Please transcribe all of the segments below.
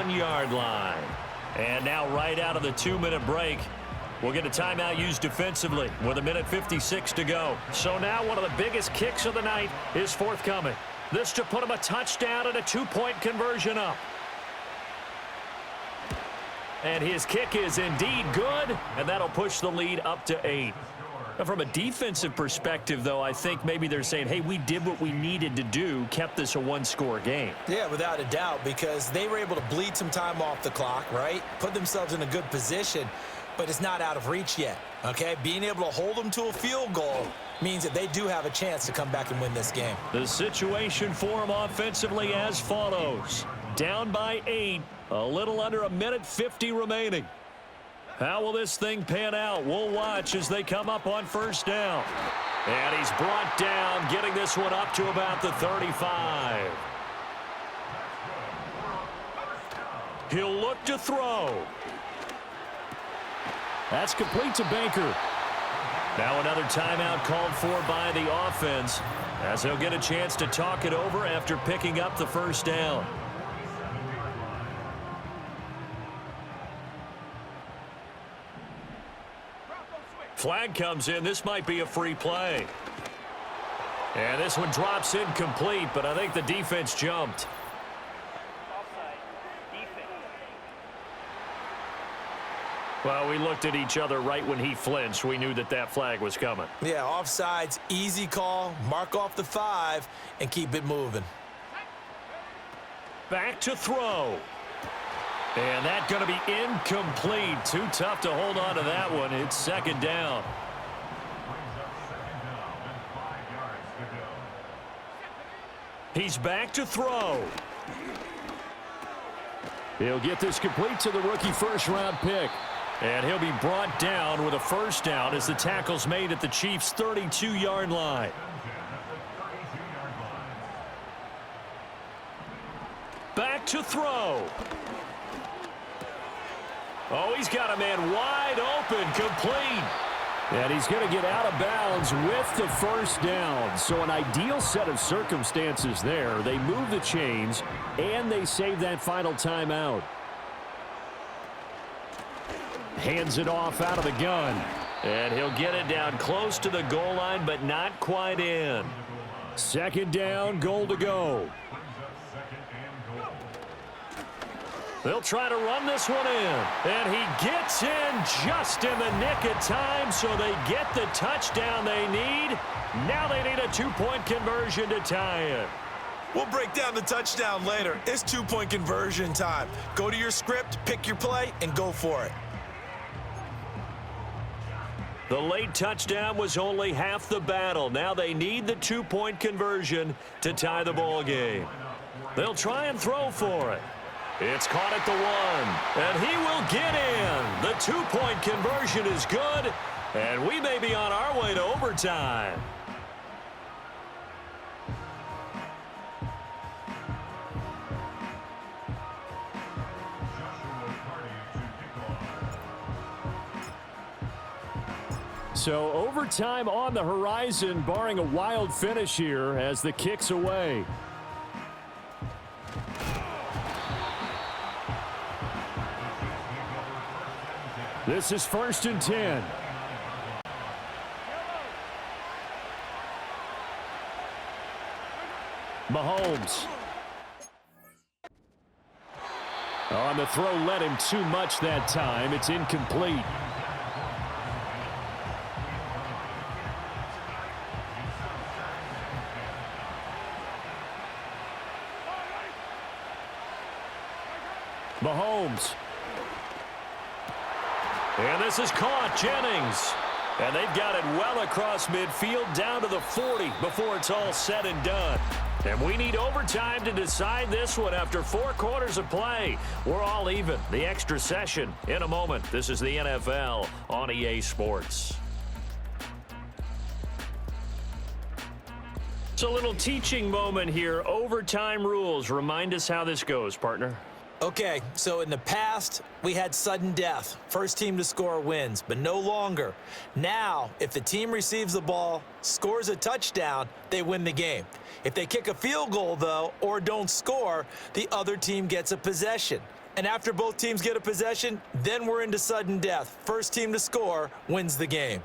1-yard line. And now right out of the 2-minute break, we'll get a timeout used defensively with 1:56 to go. So now one of the biggest kicks of the night is forthcoming. This to put him a touchdown and a 2-point conversion up. And his kick is indeed good, and that'll push the lead up to 8. Now, from a defensive perspective, though, I think maybe they're saying, hey, we did what we needed to do, kept this a one-score game. Yeah, without a doubt, because they were able to bleed some time off the clock, right? Put themselves in a good position, but it's not out of reach yet, okay? Being able to hold them to a field goal means that they do have a chance to come back and win this game. The situation for them offensively as follows. Down by 8, a little under 1:50 remaining. How will this thing pan out? We'll watch as they come up on first down. And he's brought down, getting this one up to about the 35. He'll look to throw. That's complete to Baker. Now another timeout called for by the offense, as they'll get a chance to talk it over after picking up the first down. Flag comes in. This might be a free play. And this one drops incomplete, but I think the defense jumped. Well, we looked at each other right when he flinched. We knew that that flag was coming. Yeah, offsides, easy call. Mark off the 5 and keep it moving. Back to throw. And that's going to be incomplete. Too tough to hold on to that one. It's second down. He's back to throw. He'll get this complete to the rookie first-round pick. And he'll be brought down with a first down as the tackle's made at the Chiefs' 32-yard line. Back to throw. Oh, he's got a man wide open, complete. And he's going to get out of bounds with the first down. So an ideal set of circumstances there. They move the chains, and they save that final timeout. Hands it off out of the gun. And he'll get it down close to the goal line, but not quite in. Second down, goal to go. They'll try to run this one in. And he gets in just in the nick of time, so they get the touchdown they need. Now they need a 2-point conversion to tie it. We'll break down the touchdown later. It's 2-point conversion time. Go to your script, pick your play, and go for it. The late touchdown was only half the battle. Now they need the 2-point conversion to tie the ball game. They'll try and throw for it. It's caught at the 1, and he will get in. The 2-point conversion is good, and we may be on our way to overtime. So overtime on the horizon, barring a wild finish here as the kick's away. This is 1st and 10. Mahomes. On the throw, led him too much that time. It's incomplete. Mahomes. And this is caught. Jennings. And they've got it well across midfield down to the 40 before it's all said and done. And we need overtime to decide this one after 4 quarters of play. We're all even. The extra session in a moment. This is the NFL on EA Sports. It's a little teaching moment here. Overtime rules. Remind us how this goes, partner. Okay, so in the past, we had sudden death. First team to score wins, but no longer. Now, if the team receives the ball, scores a touchdown, they win the game. If they kick a field goal, though, or don't score, the other team gets a possession. And after both teams get a possession, then we're into sudden death. First team to score wins the game.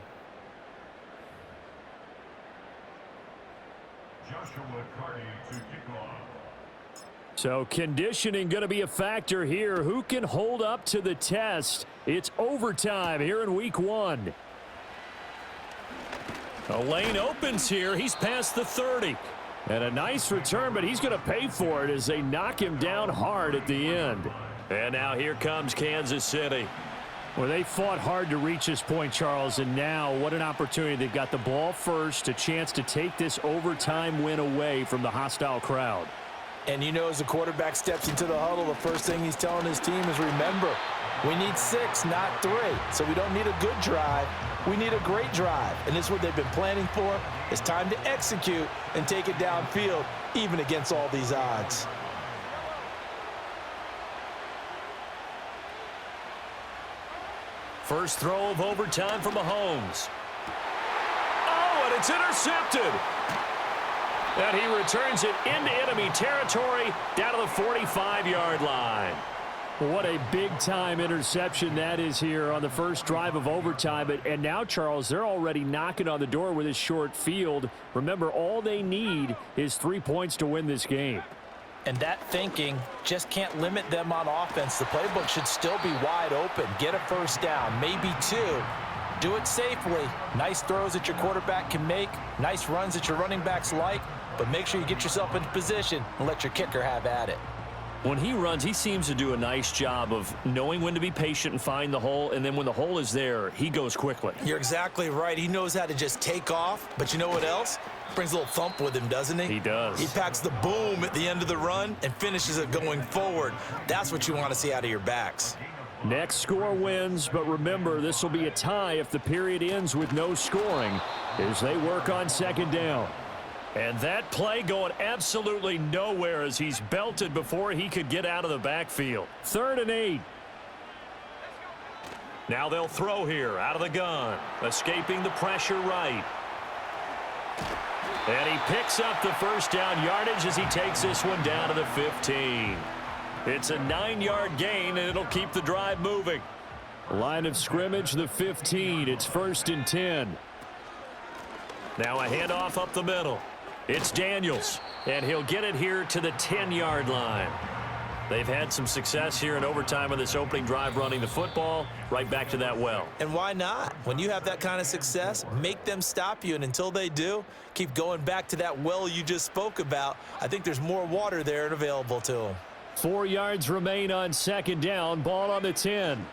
So conditioning going to be a factor here. Who can hold up to the test? It's overtime here in week 1. A lane opens here. He's past the 30. And a nice return, but he's going to pay for it as they knock him down hard at the end. And now here comes Kansas City. Well, they fought hard to reach this point, Charles, and now what an opportunity. They've got the ball first, a chance to take this overtime win away from the hostile crowd. And you know, as the quarterback steps into the huddle, the first thing he's telling his team is, remember, we need 6, not 3. So we don't need a good drive. We need a great drive. And this is what they've been planning for. It's time to execute and take it downfield, even against all these odds. First throw of overtime for Mahomes. Oh, and it's intercepted. And he returns it into enemy territory down to the 45-yard line. What a big-time interception that is here on the first drive of overtime. And now, Charles, they're already knocking on the door with this short field. Remember, all they need is 3 points to win this game. And that thinking just can't limit them on offense. The playbook should still be wide open. Get a first down, maybe 2. Do it safely. Nice throws that your quarterback can make. Nice runs that your running backs like. But make sure you get yourself into position and let your kicker have at it. When he runs, he seems to do a nice job of knowing when to be patient and find the hole, and then when the hole is there, he goes quickly. You're exactly right. He knows how to just take off, but you know what else? Brings a little thump with him, doesn't he? He does. He packs the boom at the end of the run and finishes it going forward. That's what you want to see out of your backs. Next score wins, but remember, this will be a tie if the period ends with no scoring as they work on second down. And that play going absolutely nowhere as he's belted before he could get out of the backfield. 3rd and 8. Now they'll throw here out of the gun. Escaping the pressure right. And he picks up the first down yardage as he takes this one down to the 15. It's a 9-yard gain, and it'll keep the drive moving. Line of scrimmage, the 15. It's 1st and 10. Now a handoff up the middle. It's Daniels, and he'll get it here to the 10-yard line. They've had some success here in overtime of this opening drive running the football. Right back to that well. And why not? When you have that kind of success, make them stop you, and until they do, keep going back to that well you just spoke about. I think there's more water there and available to them. 4 yards remain on second down. Ball on the 10.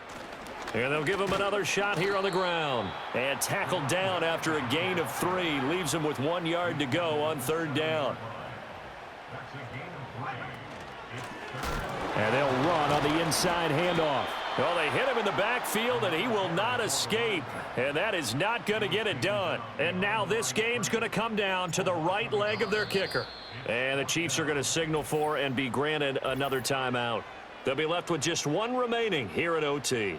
And they'll give him another shot here on the ground. And tackled down after a gain of 3. Leaves him with 1 yard to go on 3rd down. And they'll run on the inside handoff. Well, they hit him in the backfield, and he will not escape. And that is not going to get it done. And now this game's going to come down to the right leg of their kicker. And the Chiefs are going to signal for and be granted another timeout. They'll be left with just 1 remaining here at OT.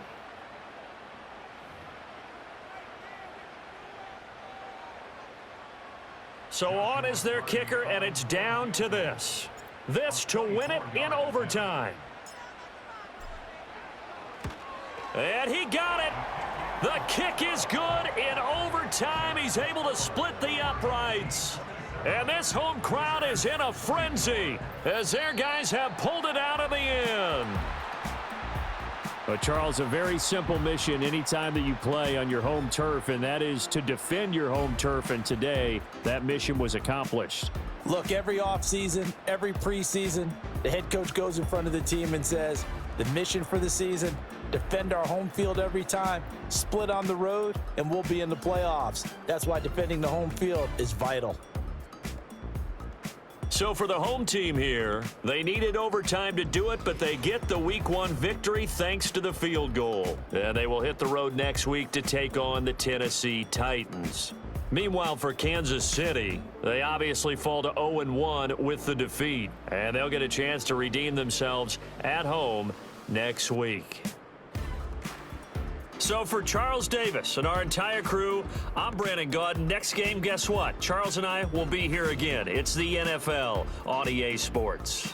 So on is their kicker, and it's down to this. This to win it in overtime. And he got it. The kick is good in overtime. He's able to split the uprights. And this home crowd is in a frenzy as their guys have pulled it out of the end. But, Charles, a very simple mission anytime that you play on your home turf, and that is to defend your home turf. And today, that mission was accomplished. Look, every offseason, every preseason, the head coach goes in front of the team and says, the mission for the season, defend our home field every time, split on the road, and we'll be in the playoffs. That's why defending the home field is vital. So for the home team here, they needed overtime to do it, but they get the Week 1 victory thanks to the field goal. And they will hit the road next week to take on the Tennessee Titans. Meanwhile, for Kansas City, they obviously fall to 0-1 with the defeat. And they'll get a chance to redeem themselves at home next week. So for Charles Davis and our entire crew, I'm Brandon Gaudin. Next game, guess what? Charles and I will be here again. It's the NFL on EA Sports.